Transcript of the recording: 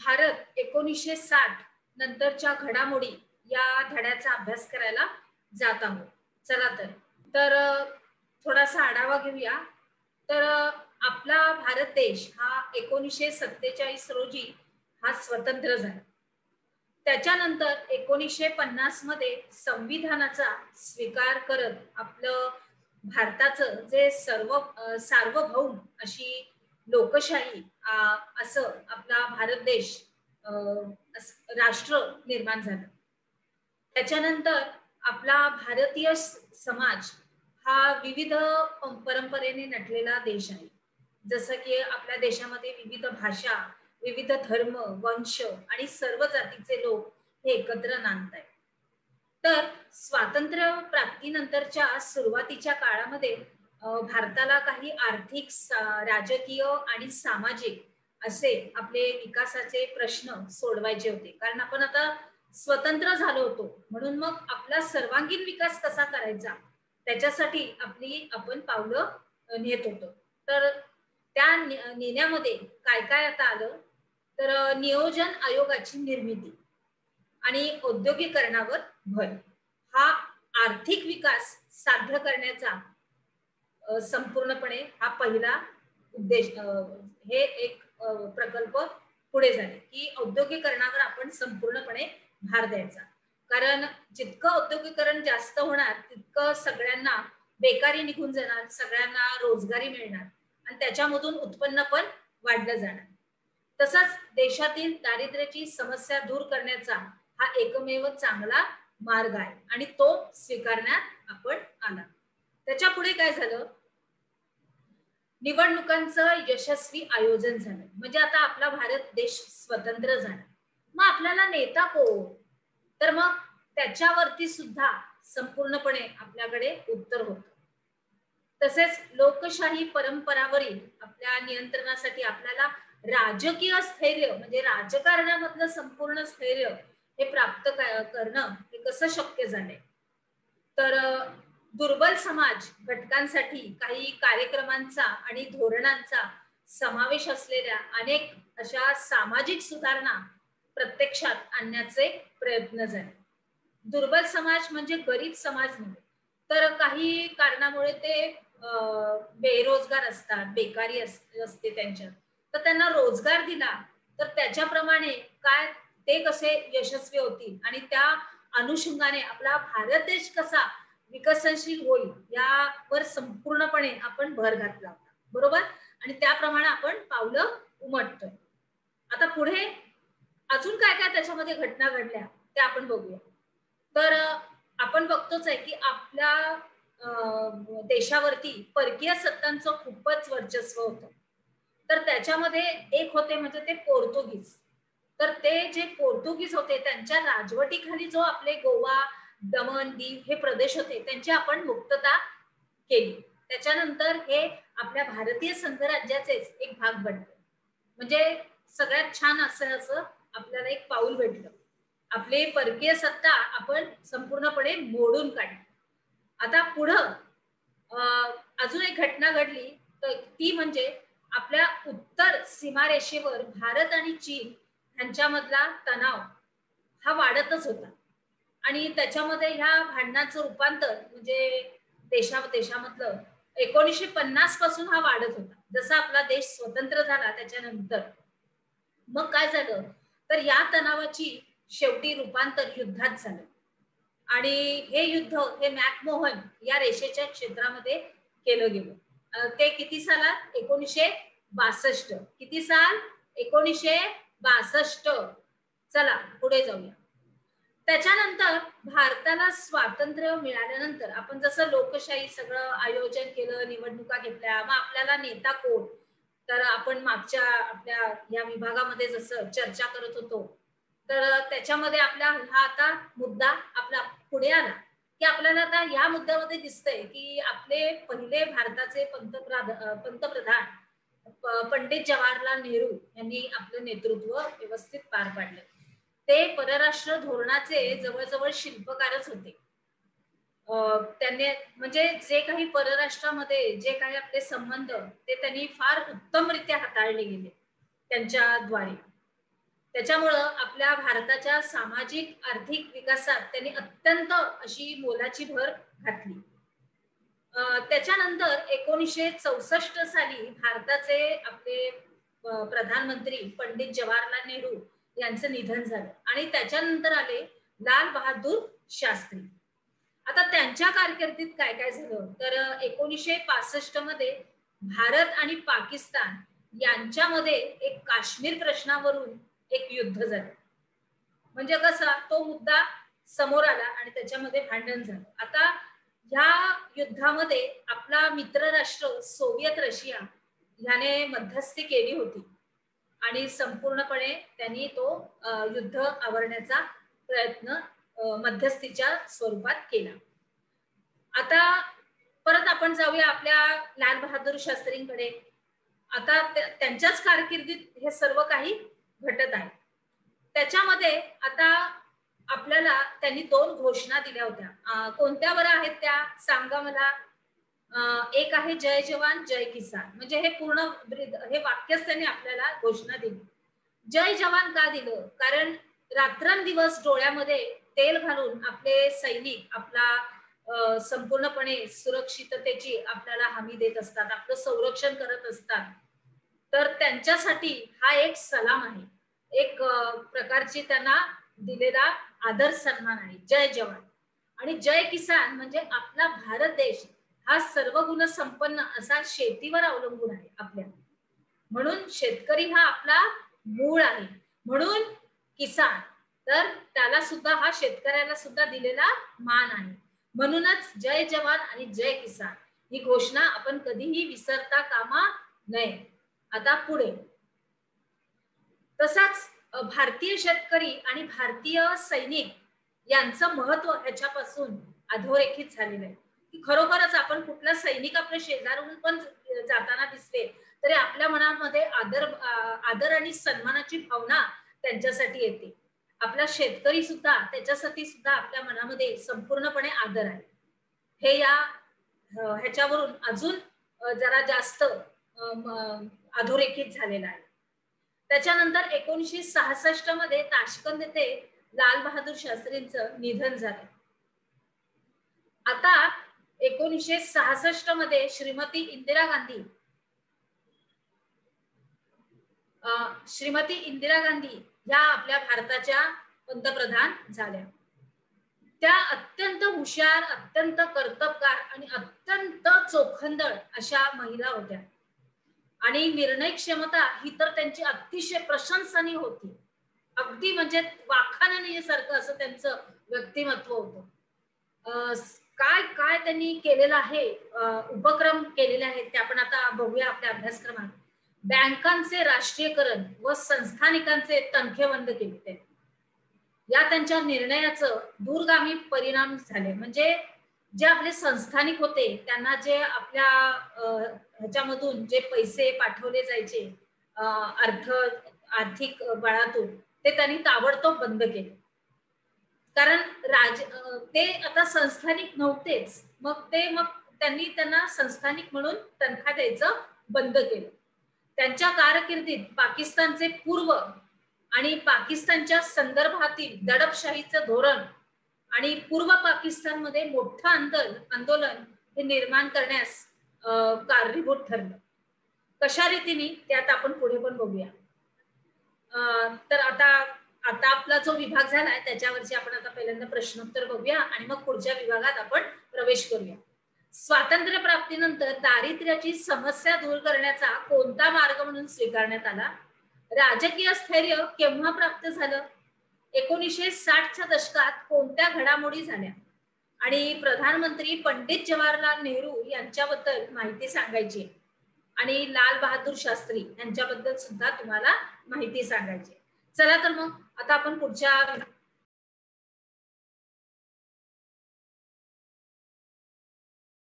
भारत 1960 नंतरच्या घडामोडी या धड्याचा अभ्यास करायला जात आहोत. चला तर थोडासा आढावा घेऊया. तर आपला भारत देश हा 1947 रोजी हा स्वतंत्र झाला. त्याच्यानंतर 1950 मध्ये संविधानाचा स्वीकार करत आपलं भारताचं जे सार्वभौम अशी लोकशाही असं आपला भारत देश राष्ट्र निर्माण झालं. त्याच्यानंतर आपला भारतीय समाज हा विविध परंपरेने नटलेला देश आहे. जसं की आपल्या देशामध्ये विविध भाषा, विविध धर्म, वंश आणि सर्व जातीचे लोक हे एकत्र नांदत आहेत. तर स्वातंत्र्य प्राप्तीनंतरच्या सुरुवातीच्या काळामध्ये भारताला काही आर्थिक, राजकीय आणि सामाजिक असे आपले विकासाचे प्रश्न सोडवायचे होते. कारण आपण आता स्वतंत्र झालो होतो, म्हणून मग आपला सर्वांगीण विकास कसा करायचा त्याच्यासाठी आपण पावलं नेत होतो. तर त्या नेण्यामध्ये काय काय आता आलं, तर नियोजन आयोगाची निर्मिती आणि औद्योगिकरणावर भर, हा आर्थिक विकास साध्य करण्याचा संपूर्णपणे हा पहिला उद्देश, हे एक प्रकल्प पुढे झाले की औद्योगिकरणावर आपण संपूर्णपणे भार द्यायचा. कारण जितकं औद्योगिकरण जास्त होणार तितकं सगळ्यांना बेकारी निघून जाणार, सगळ्यांना रोजगारी मिळणार आणि त्याच्यामधून उत्पन्न पण वाढलं जाणार. तसंच देशातील दारिद्र्याची समस्या दूर करण्याचा हा एकमेव चांगला मार्ग आहे आणि तो स्वीकारण्यात आपण आला. त्याच्या पुढे काय झालं, निवडणुकांचं यशस्वी आयोजन झालं. म्हणजे आता आपला भारत देश स्वतंत्र झाला, मग आपल्याला नेता कोण, तर मग त्याच्यावरती सुद्धा संपूर्णपणे आपल्याकडे उत्तर होतं. तसेच लोकशाही परंपरावरील आपल्या नियंत्रणासाठी आपल्याला राजकीय स्थैर्य म्हणजे राजकारणामधलं संपूर्ण स्थैर्य हे प्राप्त करणं हे कसं शक्य झालंय, तर दुर्बल समाज घटकांसाठी काही कार्यक्रमांचा आणि धोरणांचा समावेश असलेल्या अनेक अशा सामाजिक सुधारणा प्रत्यक्षात आणण्याचे प्रयत्न झाले. दुर्बल समाज म्हणजे गरीब समाज नव्हे, तर काही कारणामुळे ते बेरोजगार असतात, बेकारी असते त्यांच्यात, तर त्यांना रोजगार दिला तर त्याच्याप्रमाणे काय ते कसे यशस्वी होतील आणि त्या अनुषंगाने आपला भारत देश कसा विकसनशील होईल यावर संपूर्णपणे आपण भर घातला होता, बरोबर. आणि त्याप्रमाणे आपण पावलं उमटतोय. आता पुढे अजून काय काय त्याच्यामध्ये घटना घडल्या ते आपण बघूया. तर आपण बघतोच आहे की आपल्या देशावरती परकीय सत्तांचं खूपच वर्चस्व होतं. तर त्याच्यामध्ये एक होते म्हणजे ते पोर्तुगीज. तर ते जे पोर्तुगीज होते त्यांच्या राजवटीखाली जो आपले गोवा, दमण, दीव हे प्रदेश होते त्यांची आपण मुक्तता केली. त्याच्यानंतर हे आपल्या भारतीय संघराज्याचेच एक भाग बनले. म्हणजे सगळ्यात छान असं आपल्याला एक पाऊल भेटलं. आपले परकीय सत्ता आपण संपूर्णपणे मोडून काढली. आता पुढं अजून एक घटना घडली, तर ती म्हणजे आपल्या उत्तर सीमारेषेवर भारत आणि चीन यांच्यामधला तणाव हा वाढतच होता आणि त्याच्यामध्ये ह्या भांडणाचं रूपांतर म्हणजे देशामधलं 1950 पासून हा वाढत होता. जसा आपला देश स्वतंत्र झाला त्याच्यानंतर मग काय झालं, तर या तणावाची शेवटी रूपांतर युद्धात झालं आणि हे युद्ध हे मॅकमोहन या रेषेच्या क्षेत्रामध्ये केलं गेलं. ते किती सालात, 1962. किती साल, 1962. चला पुढे जाऊया. त्याच्यानंतर भारताला स्वातंत्र्य मिळाल्यानंतर आपण जसं लोकशाही सगळं आयोजन केलं, निवडणुका घेतल्या, मग आपल्याला नेता कोण, तर आपण मागच्या आपल्या या विभागामध्ये जसं चर्चा करत होतो, तर त्याच्यामध्ये आपला हा आता मुद्दा आपला पुढे आला की आपल्याला आता या मुद्द्यामध्ये दिसतंय की आपले पहिले भारताचे पंतप्रधान पंडित जवाहरलाल नेहरू यांनी आपलं नेतृत्व व्यवस्थित पार पाडलं. ते परराष्ट्र धोरणाचे जवळजवळ शिल्पकारच होते. त्यांनी म्हणजे जे काही परराष्ट्रामध्ये जे काही आपले संबंध ते त्यांनी फार उत्तमरित्या हाताळले गेले त्यांच्याद्वारे. त्याच्यामुळं आपल्या भारताच्या सामाजिक आर्थिक विकासात त्यांनी अत्यंत अशी मोलाची भर घातली. त्याच्यानंतर 1964 साली भारताचे आपले प्रधानमंत्री पंडित जवाहरलाल नेहरू यांचं निधन झालं आणि त्याच्यानंतर आले लाल बहादूर शास्त्री. आता त्यांच्या कारकिर्दीत काय काय झालं तर 1965 मध्ये भारत आणि पाकिस्तान यांच्यामध्ये एक काश्मीर प्रश्नावरून एक युद्ध झालं. म्हणजे कसा तो मुद्दा समोर आला आणि त्याच्यामध्ये भांडण झालं. आता ह्या युद्धामध्ये आपला मित्र राष्ट्र सोव्हिएत रशिया ह्याने मध्यस्थी केली होती आणि संपूर्णपणे त्यांनी तो युद्ध आवरण्याचा प्रयत्न मध्यस्थीच्या स्वरूपात केला. आता परत आपण जाऊया आपल्या लाल बहादूर शास्त्रींकडे. आता त्यांच्याच कारकिर्दीत हे सर्व काही घटत आहे. त्याच्यामध्ये आता आपल्याला त्यांनी 2 घोषणा दिल्या होत्या. कोणत्या बरं आहेत त्या सांगा मला. एक आहे जय जवान जय किसान, म्हणजे हे पूर्ण हे वाक्यच त्यांनी आपल्याला घोषणा दिली. जय जवान का दिलं? कारण रात्रंदिवस डोळ्यामध्ये तेल घालून आपले सैनिक आपला संपूर्णपणे सुरक्षिततेची आपल्याला हमी देत असतात, आपलं संरक्षण करत असतात. तर त्यांच्यासाठी हा एक सलाम आहे, एक प्रकारची त्यांना दिलेला आदर सन्मान आहे. जय जवान. आणि जय किसान म्हणजे आपला भारत देश हा सर्व गुण संपन्न असा शेतीवर अवलंबून आहे आपल्या, म्हणून शेतकरी हा आपला मूळ आहे. म्हणून किसान, तर त्याला सुद्धा हा शेतकऱ्याला सुद्धा दिलेला मान आहे. म्हणूनच जय जवान आणि जय किसान ही घोषणा आपण कधीही विसरता कामा नये. आता पुढे तसाच भारतीय शेतकरी आणि भारतीय सैनिक यांचं महत्व ह्याच्यापासून अधोरेखित झालेलं आहे की खरोखरच आपण कुठला सैनिक आपल्या शेजारून पण जाताना दिसले तरी आपल्या मनामध्ये आदर आणि सन्मानाची भावना त्यांच्यासाठी येते. आपला शेतकरी सुद्धा त्याच्यासाठी सुद्धा आपल्या मनामध्ये संपूर्णपणे आदर आहे. हे या ह्याच्यावरून अजून जरा जास्त अधोरेखित झालेला आहे. त्याच्यानंतर 1966 मध्ये ताशकंद येथे लाल बहादूर शास्त्रींचं निधन झालं. आता 1966 मध्ये श्रीमती इंदिरा गांधी या आपल्या भारताच्या पंतप्रधान झाल्या. त्या अत्यंत हुशार, अत्यंत कर्तबगार आणि अत्यंत चोखंदळ अशा महिला होत्या आणि निर्णय क्षमता ही तर त्यांची अतिशय प्रशंसनीय होती. अगदी म्हणजे वाखाणण्यासारखं असं त्यांचं व्यक्तिमत्व होतं. काय काय त्यांनी केलेलं आहे, उपक्रम केलेले आहेत ते आपण आता बघूया आपल्या अभ्यासक्रमात. बँकांचे राष्ट्रीयकरण व संस्थानिकांचे तनखे बंद केले. या त्यांच्या निर्णयाचं दूरगामी परिणाम झाले. म्हणजे जे आपले संस्थानिक होते त्यांना जे आपल्या ह्याच्यामधून जे पैसे पाठवले जायचे आर्थिक बळातून ते त्यांनी ताबडतोब बंद केले. कारण ते आता संस्थानिक नव्हतेच, मग त्यांनी त्यांना संस्थानिक म्हणून तनखा द्यायचं बंद केलं. त्यांच्या कारकिर्दीत पाकिस्तानचे पूर्व आणि पाकिस्तानच्या संदर्भातील दडपशाहीचं धोरण आणि पूर्व पाकिस्तानमध्ये मोठं आंदोलन हे निर्माण करण्यास कारणीभूत ठरलं. कशा रीतीने त्यात आपण पुढे पण बघूया. तर आता आपला जो विभाग झालाय त्याच्यावरची आपण आता पहिल्यांदा प्रश्नोत्तर बघूया आणि मग पुढच्या विभागात आपण प्रवेश करूया. स्वातंत्र्य प्राप्तीनंतर दारिद्र्याची समस्या दूर करण्याचा कोणता मार्ग म्हणून स्वीकारण्यात आला? राजकीय स्थैर्य केव्हा प्राप्त झालं? 1960च्या दशकात कोणत्या घडामोडी झाल्या? आणि प्रधानमंत्री पंडित जवाहरलाल नेहरू यांच्याबद्दल माहिती सांगायची आणि लाल बहादूर शास्त्री यांच्याबद्दल सुद्धा तुम्हाला माहिती सांगायची. चला तर मग आता आपण पुढच्या